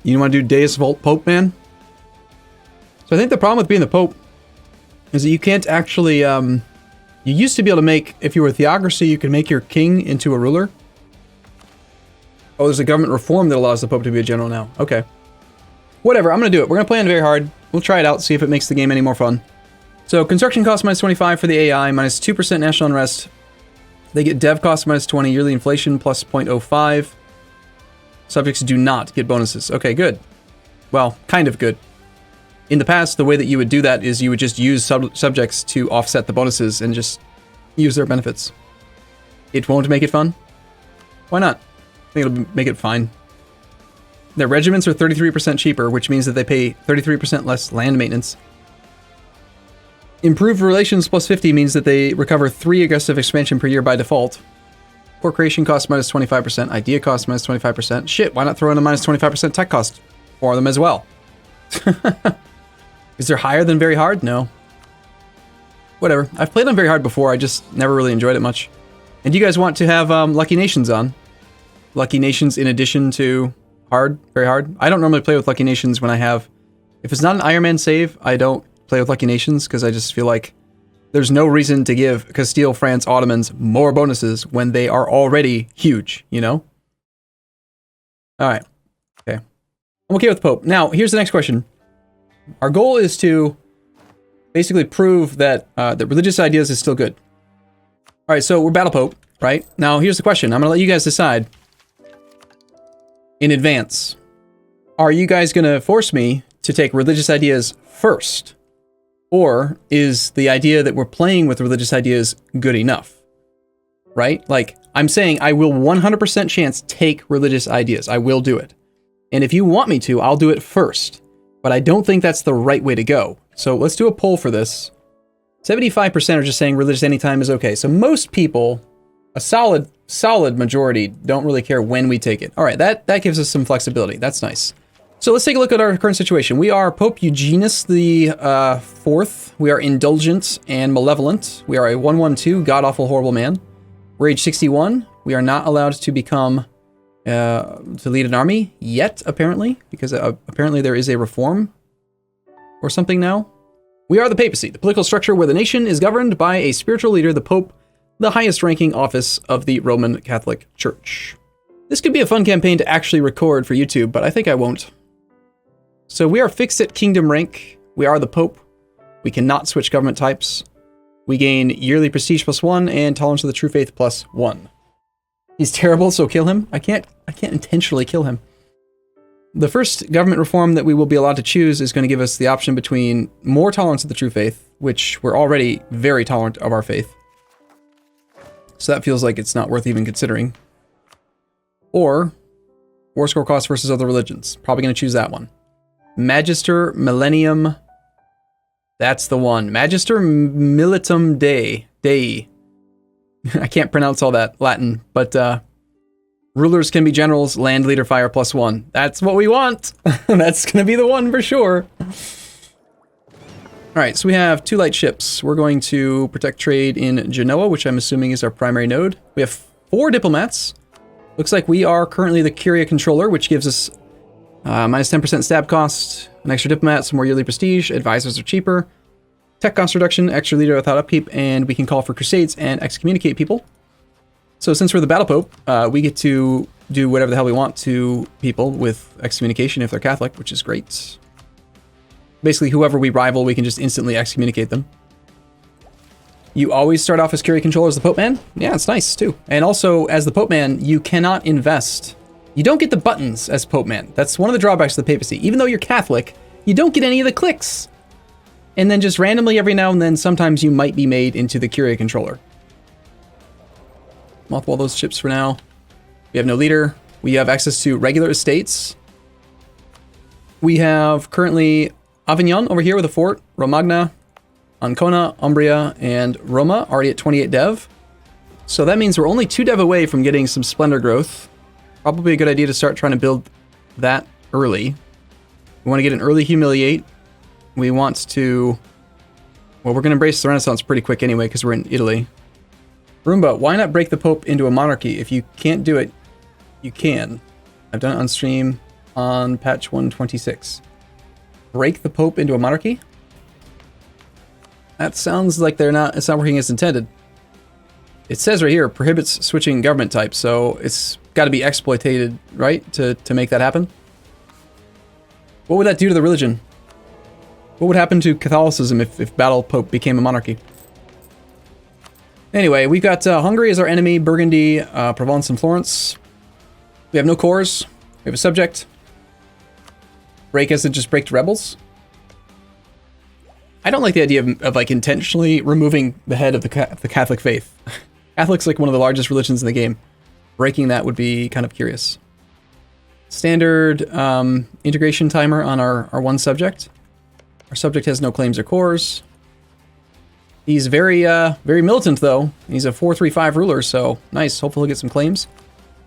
You want to do Deus Vult Pope, man? So I think the problem with being the Pope is that you can't actually, you used to be able to make, if you were a theocracy, you could make your king into a ruler. Oh, there's a government reform that allows the Pope to be a general now. Okay. Whatever, I'm going to do it. We're going to play on very hard. We'll try it out, see if it makes the game any more fun. So, construction cost minus 25 for the AI, minus 2% national unrest. They get dev cost minus 20, yearly inflation plus 0.05. Subjects do not get bonuses. Okay, good. Well, kind of good. In the past, the way that you would do that is you would just use subjects to offset the bonuses and just use their benefits. It won't make it fun? Why not? I think it'll make it fine. Their regiments are 33% cheaper, which means that they pay 33% less land maintenance. Improved relations plus 50 means that they recover 3 aggressive expansion per year by default. Core creation cost minus 25%, idea cost minus 25%. Shit, why not throw in a minus 25% tech cost for them as well? Is there higher than very hard? No. Whatever. I've played on very hard before, I just never really enjoyed it much. And do you guys want to have Lucky Nations on? Lucky Nations in addition to hard, very hard. I don't normally play with Lucky Nations when I have... If it's not an Iron Man save, I don't play with Lucky Nations because I just feel like there's no reason to give Castile, France, Ottomans more bonuses when they are already huge, you know? Alright. Okay. I'm okay with Pope. Now, here's the next question. Our goal is to basically prove that that religious ideas is still good. Alright, so we're Battle Pope, right? Now, here's the question. I'm going to let you guys decide in advance. Are you guys going to force me to take religious ideas first? Or is the idea that we're playing with religious ideas good enough? Right? Like, I'm saying I will 100% chance take religious ideas. I will do it. And if you want me to, I'll do it first. But I don't think that's the right way to go. So let's do a poll for this. 75% are just saying religious anytime is okay. So most people, a solid majority, don't really care when we take it. All right, that gives us some flexibility. That's nice. So let's take a look at our current situation. We are Pope Eugenius the Fourth. We are indulgent and malevolent. We are a 112, god-awful, horrible man. We're age 61. We are not allowed to become, to lead an army yet, apparently, because apparently there is a reform or something now. We are the papacy, the political structure where the nation is governed by a spiritual leader, the Pope, the highest ranking office of the Roman Catholic Church. This could be a fun campaign to actually record for YouTube, but I think I won't. So we are fixed at kingdom rank. We are the Pope. We cannot switch government types. We gain yearly prestige +1 and tolerance of the true faith +1. He's terrible, so kill him. I can't intentionally kill him. The first government reform that we will be allowed to choose is going to give us the option between more tolerance of the true faith, which we're already very tolerant of our faith. So that feels like it's not worth even considering. Or war score cost versus other religions. Probably going to choose that one. Magister Millennium. That's the one. Magister Militum Dei. I can't pronounce all that Latin, but rulers can be generals, land leader fire +1. That's what we want. That's going to be the one for sure. Alright, so we have 2 light ships. We're going to protect trade in Genoa, which I'm assuming is our primary node. We have 4 diplomats. Looks like we are currently the Curia controller, which gives us minus 10% stab cost, an extra diplomat, some more yearly prestige, advisors are cheaper, tech cost reduction, extra leader without upkeep, and we can call for crusades and excommunicate people. So since we're the Battle Pope, we get to do whatever the hell we want to people with excommunication if they're Catholic, which is great. Basically, whoever we rival, we can just instantly excommunicate them. You always start off as Curia controller as the Pope Man? Yeah, it's nice too. And also, as the Pope Man, you cannot invest. You don't get the buttons as Pope Man. That's one of the drawbacks of the papacy. Even though you're Catholic, you don't get any of the clicks. And then just randomly every now and then, sometimes you might be made into the Curia controller. Mothball those ships for now. We have no leader. We have access to regular estates. We have currently Avignon over here with a fort, Romagna, Ancona, Umbria, and Roma, already at 28 dev. So that means we're only 2 dev away from getting some splendor growth. Probably a good idea to start trying to build that early. We want to get an early humiliate. We want to... Well, we're going to embrace the Renaissance pretty quick anyway, because we're in Italy. Arumba, why not break the Pope into a monarchy? If you can't do it, you can. I've done it on stream. on patch 126. Break the Pope into a monarchy? That sounds like it's not working as intended. It says right here, prohibits switching government type, so it's got to be exploited, right, to make that happen? What would that do to the religion? What would happen to Catholicism if Battle Pope became a monarchy? Anyway, we've got Hungary as our enemy, Burgundy, Provence, and Florence. We have no cores. We have a subject. Break as in just break to rebels. I don't like the idea of like intentionally removing the head of the Catholic faith. Catholic's like one of the largest religions in the game. Breaking that would be kind of curious. Standard integration timer on our one subject. Our subject has no claims or cores. He's very militant though. He's a 4/3/5 ruler, so nice. Hopefully he'll get some claims.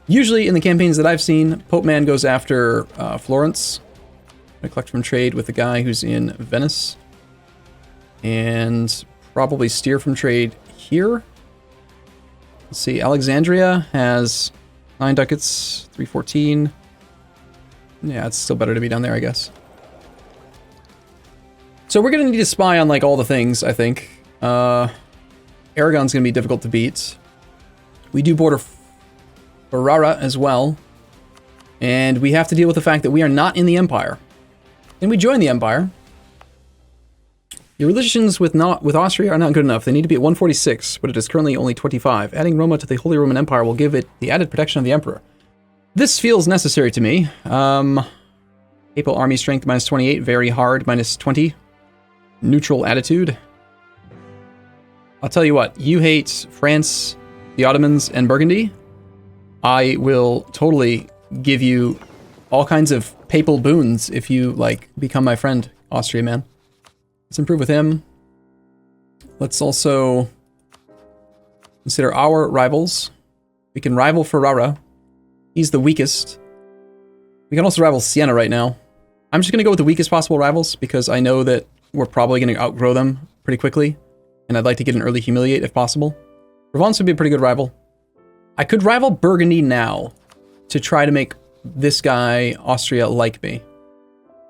Usually in the campaigns that I've seen, Pope Man goes after Florence. I collect from trade with the guy who's in Venice. And probably steer from trade here. Let's see, Alexandria has 9 ducats, 314. Yeah, it's still better to be down there, I guess. So we're going to need to spy on like all the things, I think. Aragon's going to be difficult to beat. We do border Ferrara as well. And we have to deal with the fact that we are not in the Empire. Can we join the Empire? Your relations with Austria are not good enough. They need to be at 146, but it is currently only 25. Adding Roma to the Holy Roman Empire will give it the added protection of the Emperor. This feels necessary to me. Papal army strength minus 28, very hard minus 20. Neutral attitude. I'll tell you what, you hate France, the Ottomans, and Burgundy. I will totally give you all kinds of papal boons if you, like, become my friend, Austria, man. Let's improve with him. Let's also consider our rivals. We can rival Ferrara. He's the weakest. We can also rival Siena right now. I'm just going to go with the weakest possible rivals because I know that we're probably going to outgrow them pretty quickly. And I'd like to get an early humiliate if possible. Provence would be a pretty good rival. I could rival Burgundy now to try to make this guy, Austria, like me.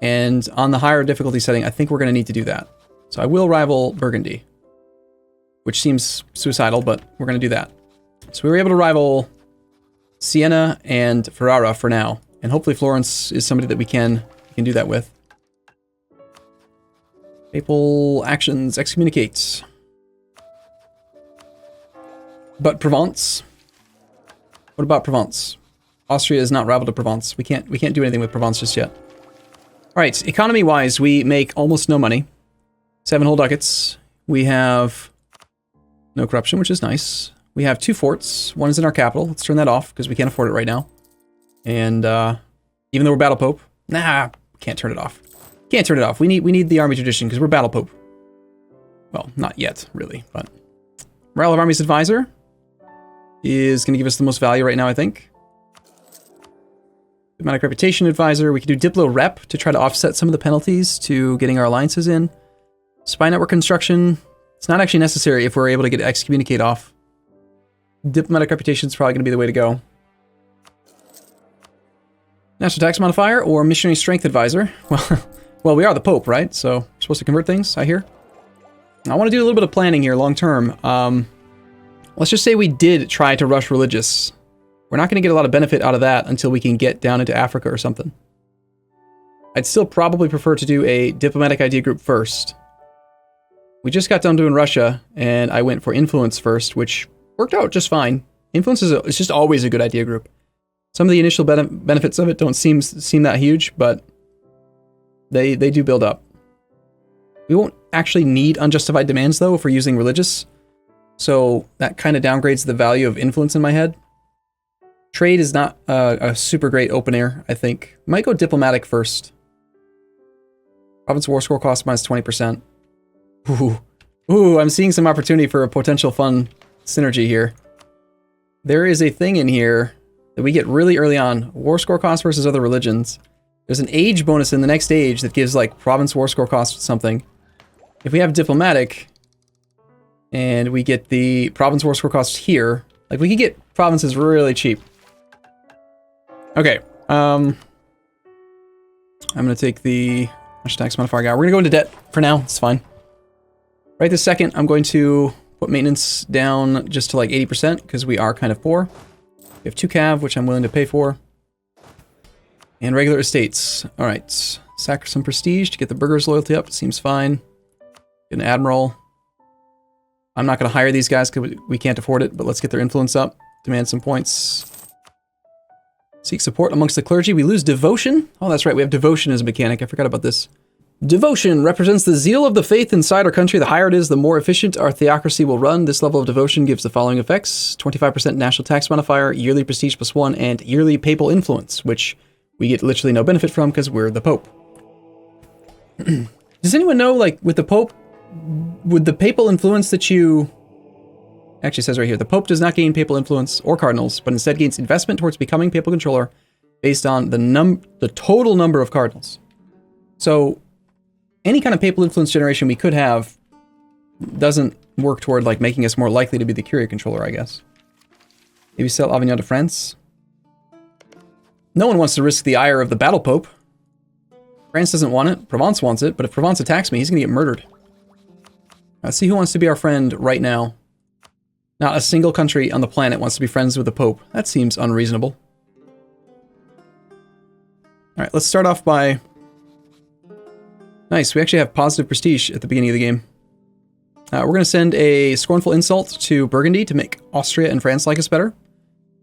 And on the higher difficulty setting, I think we're going to need to do that. So I will rival Burgundy. Which seems suicidal, but we're going to do that. So we were able to rival Siena and Ferrara for now. And hopefully Florence is somebody that we can do that with. Papal actions, excommunicates. But Provence? What about Provence? Austria is not rival to Provence. We can't do anything with Provence just yet. Alright, economy-wise, we make almost no money. 7 whole ducats. We have no corruption, which is nice. We have 2 forts. One is in our capital. Let's turn that off, because we can't afford it right now. And, even though we're Battle Pope, nah, can't turn it off. Can't turn it off. We need the army tradition, because we're Battle Pope. Well, not yet, really, but... Morale of Army's Advisor is going to give us the most value right now, I think. Diplomatic Reputation Advisor. We can do Diplo Rep to try to offset some of the penalties to getting our alliances in. Spy Network Construction. It's not actually necessary if we're able to get Excommunicate off. Diplomatic Reputation is probably going to be the way to go. National Tax Modifier or Missionary Strength Advisor. Well, we are the Pope, right? So we're supposed to convert things, I hear. I want to do a little bit of planning here long term. Let's just say we did try to rush religious. We're not going to get a lot of benefit out of that until we can get down into Africa or something. I'd still probably prefer to do a diplomatic idea group first. We just got done doing Russia, and I went for influence first, which worked out just fine. Influence is just always a good idea group. Some of the initial benefits of it don't seem that huge, but they do build up. We won't actually need unjustified demands, though, if we're using religious. So that kind of downgrades the value of influence in my head. Trade is not a super great open air, I think. Might go diplomatic first. Province war score cost minus 20%. Ooh, I'm seeing some opportunity for a potential fun synergy here. There is a thing in here that we get really early on. War score cost versus other religions. There's an age bonus in the next age that gives like province war score cost something. If we have diplomatic and we get the province war score cost here, like we could get provinces really cheap. Okay, I'm going to take the national tax modifier guy. We're going to go into debt for now. It's fine. Right this second, I'm going to put maintenance down just to like 80% because we are kind of poor. We have 2 cav, which I'm willing to pay for. And regular estates. All right. Sack some prestige to get the burghers' loyalty up. Seems fine. Get an admiral. I'm not going to hire these guys because we can't afford it, but let's get their influence up. Demand some points. Seek support amongst the clergy. We lose devotion. Oh, that's right. We have devotion as a mechanic. I forgot about this. Devotion represents the zeal of the faith inside our country. The higher it is, the more efficient our theocracy will run. This level of devotion gives the following effects. 25% national tax modifier, yearly prestige +1, and yearly papal influence, which we get literally no benefit from because we're the Pope. Does anyone know, like, with the Pope, would the papal influence that you... Actually, it says right here, the Pope does not gain papal influence or cardinals, but instead gains investment towards becoming papal controller based on the total number of cardinals. So, any kind of papal influence generation we could have doesn't work toward, like, making us more likely to be the Curia controller, I guess. Maybe sell Avignon to France. No one wants to risk the ire of the battle Pope. France doesn't want it. Provence wants it, but if Provence attacks me, he's going to get murdered. Let's see who wants to be our friend right now. Not a single country on the planet wants to be friends with the Pope. That seems unreasonable. Alright, let's start off by... Nice, we actually have positive prestige at the beginning of the game. We're going to send a scornful insult to Burgundy to make Austria and France like us better.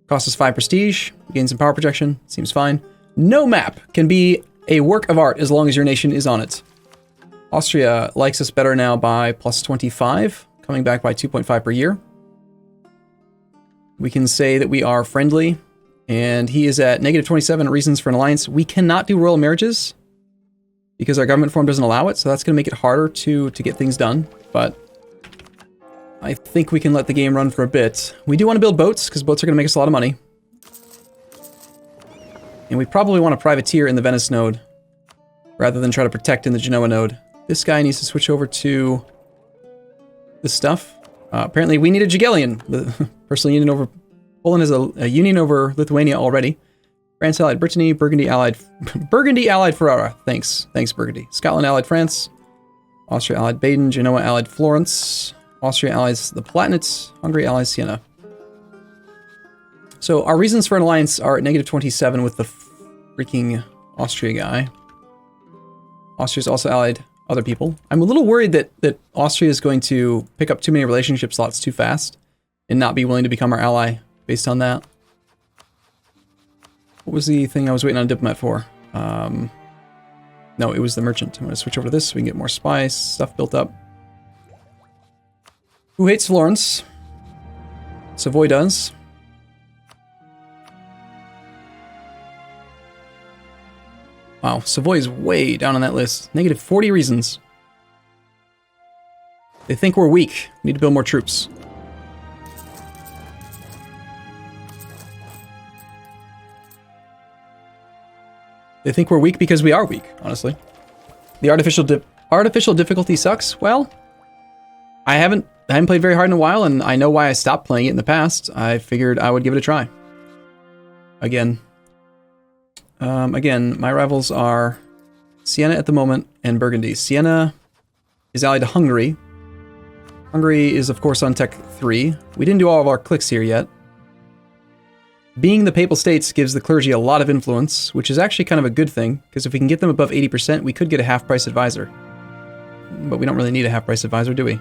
Costs us 5 prestige, gain some power projection, seems fine. No map can be a work of art as long as your nation is on it. Austria likes us better now by +25, coming back by 2.5 per year. We can say that we are friendly, and he is at -27 reasons for an alliance. We cannot do royal marriages because our government form doesn't allow it, so that's going to make it harder to get things done, but I think we can let the game run for a bit. We do want to build boats, because boats are going to make us a lot of money. And we probably want to privateer in the Venice node, rather than try to protect in the Genoa node. This guy needs to switch over to this stuff. Apparently we need a Jagellion. The personal union over... Poland has a union over Lithuania already. France allied Brittany, Burgundy allied... Burgundy allied Ferrara. Thanks. Thanks, Burgundy. Scotland allied France. Austria allied Baden. Genoa allied Florence. Austria allies the Palatinates. Hungary allies Siena. So our reasons for an alliance are at -27 with the freaking Austria guy. Austria's also allied other people. I'm a little worried that Austria is going to pick up too many relationship slots too fast and not be willing to become our ally based on that. What was the thing I was waiting on a diplomat for? No, it was the merchant. I'm going to switch over to this so we can get more spice stuff built up. Who hates Florence? Savoy does. Wow, Savoy is way down on that list. -40 reasons. They think we're weak. We need to build more troops. They think we're weak because we are weak, honestly. The artificial difficulty sucks. Well, I haven't played very hard in a while, and I know why I stopped playing it in the past. I figured I would give it a try. Again. Again, my rivals are Siena at the moment and Burgundy. Siena is allied to Hungary. Hungary is, of course, on Tech 3. We didn't do all of our clicks here yet. Being the Papal States gives the clergy a lot of influence, which is actually kind of a good thing, because if we can get them above 80%, we could get a half-price advisor. But we don't really need a half-price advisor, do we?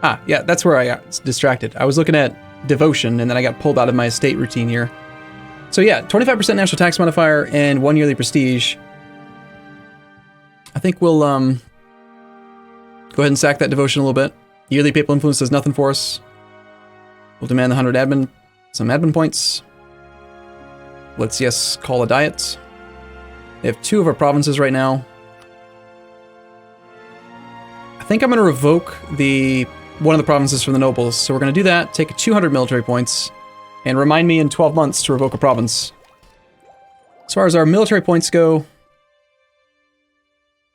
Ah, yeah, that's where I got distracted. I was looking at devotion, and then I got pulled out of my estate routine here. So yeah, 25% national tax modifier and 1 yearly prestige. I think we'll go ahead and sack that devotion a little bit. Yearly papal influence does nothing for us. We'll demand the 100 admin, some admin points. Let's, yes, call a diet. They have 2 of our provinces right now. I think I'm going to revoke one of the provinces from the nobles. So we're going to do that, take 200 military points, and remind me in 12 months to revoke a province. As far as our military points go,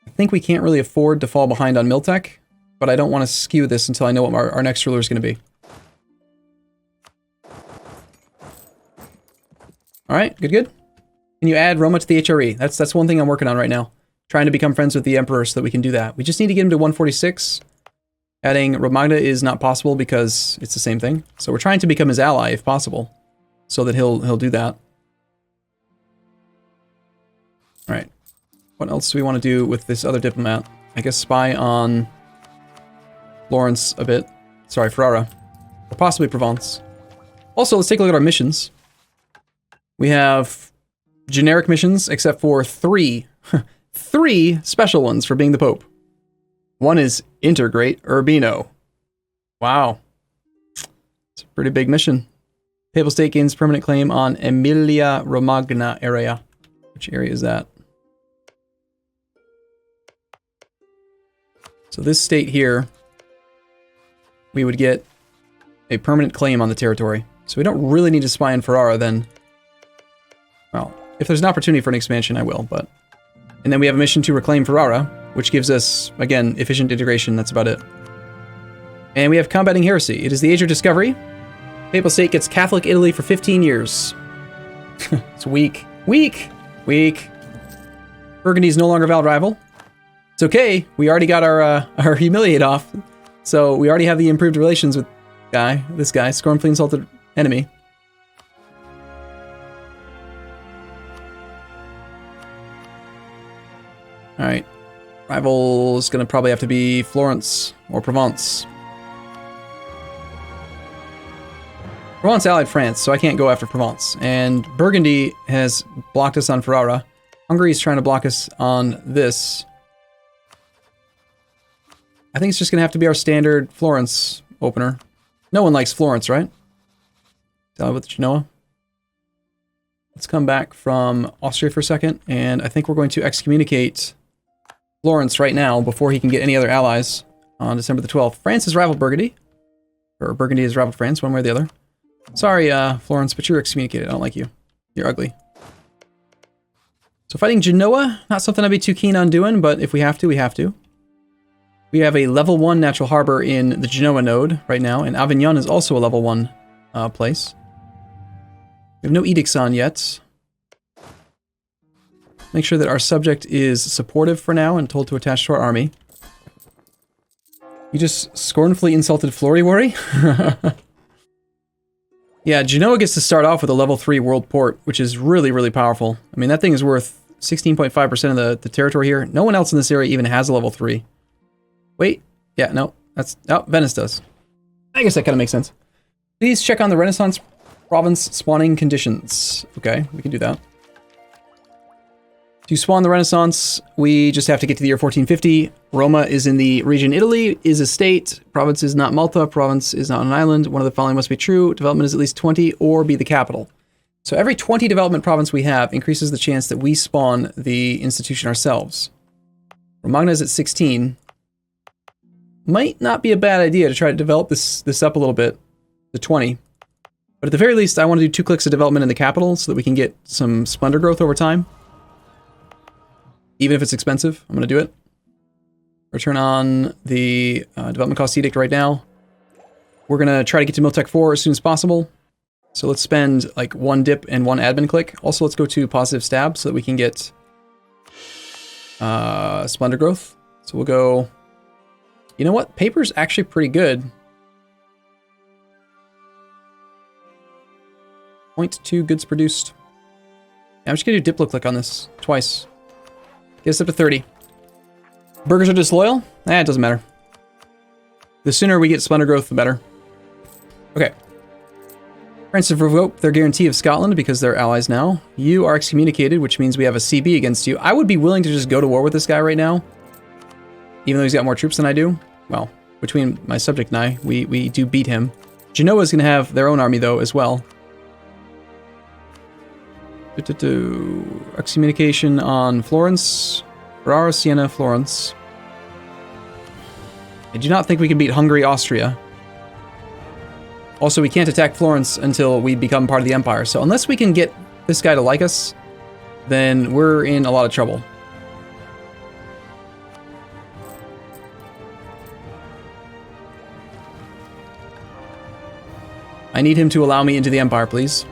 I think we can't really afford to fall behind on Miltech, but I don't want to skew this until I know what our next ruler is going to be. Alright, good. Can you add Roma to the HRE? That's one thing I'm working on right now. Trying to become friends with the Emperor so that we can do that. We just need to get him to 146. Adding Romagna is not possible because it's the same thing. So we're trying to become his ally if possible, so that he'll do that. All right. What else do we want to do with this other diplomat? I guess spy on Florence a bit. Sorry, Ferrara. Or possibly Provence. Also, let's take a look at our missions. We have generic missions, except for 3. 3 special ones for being the Pope. One is integrate Urbino. Wow. It's a pretty big mission. Papal State gains permanent claim on Emilia-Romagna area. Which area is that? So this state here, we would get a permanent claim on the territory. So we don't really need to spy in Ferrara then. Well, if there's an opportunity for an expansion, I will, but... And then we have a mission to reclaim Ferrara, which gives us, again, efficient integration. That's about it. And we have combating heresy. It is the age of discovery. Papal State gets Catholic Italy for 15 years. It's weak. Weak! Weak. Burgundy's no longer valid rival. It's okay. We already got our humiliate off. So we already have the improved relations with this guy, scornfully insulted enemy. Alright. Rival's gonna probably have to be Florence or Provence. Provence allied France, so I can't go after Provence. And Burgundy has blocked us on Ferrara. Hungary's trying to block us on this. I think it's just gonna have to be our standard Florence opener. No one likes Florence, right? Tell with Genoa. Let's come back from Austria for a second, and I think we're going to excommunicate Florence right now before he can get any other allies on December the 12th. France has rivaled Burgundy. Or Burgundy has rivaled France, one way or the other. Sorry, Florence, but you're excommunicated. I don't like you. You're ugly. So fighting Genoa, not something I'd be too keen on doing, but if we have to, we have to. We have a level 1 natural harbor in the Genoa node right now, and Avignon is also a level 1 place. We have no edicts on yet. Make sure that our subject is supportive for now and told to attach to our army. You just scornfully insulted Flory Worry? Yeah, Genoa gets to start off with a level 3 world port, which is really, really powerful. I mean, that thing is worth 16.5% of the territory here. No one else in this area even has a level 3. Wait, yeah, no, that's... Oh, Venice does. I guess that kind of makes sense. Please check on the Renaissance province spawning conditions. Okay, we can do that. To spawn the Renaissance, we just have to get to the year 1450. Roma is in the region Italy, is a state. Province is not Malta. Province is not an island. One of the following must be true. Development is at least 20 or be the capital. So every 20 development province we have increases the chance that we spawn the institution ourselves. Romagna is at 16. Might not be a bad idea to try to develop this up a little bit to 20. But at the very least, I want to do 2 clicks of development in the capital so that we can get some splendor growth over time. Even if it's expensive, I'm going to do it. Return on the development cost edict right now. We're going to try to get to Miltech 4 as soon as possible. So let's spend like 1 dip and 1 admin click. Also, let's go to positive stab so that we can get splendor growth. So we'll go... You know what? Paper's actually pretty good. 0.2 goods produced. Yeah, I'm just going to do diplo click on this twice. Get us up to 30. Burgers are disloyal? It doesn't matter. The sooner we get splendor growth, the better. Okay. France have revoked their guarantee of Scotland because they're allies now. You are excommunicated, which means we have a CB against you. I would be willing to just go to war with this guy right now. Even though he's got more troops than I do. Well, between my subject and I, we do beat him. Genoa's going to have their own army, though, as well. Excommunication on Florence. Ferrara, Siena, Florence. I do not think we can beat Hungary, Austria. Also, we can't attack Florence until we become part of the Empire. So unless we can get this guy to like us, then we're in a lot of trouble. I need him to allow me into the Empire, please.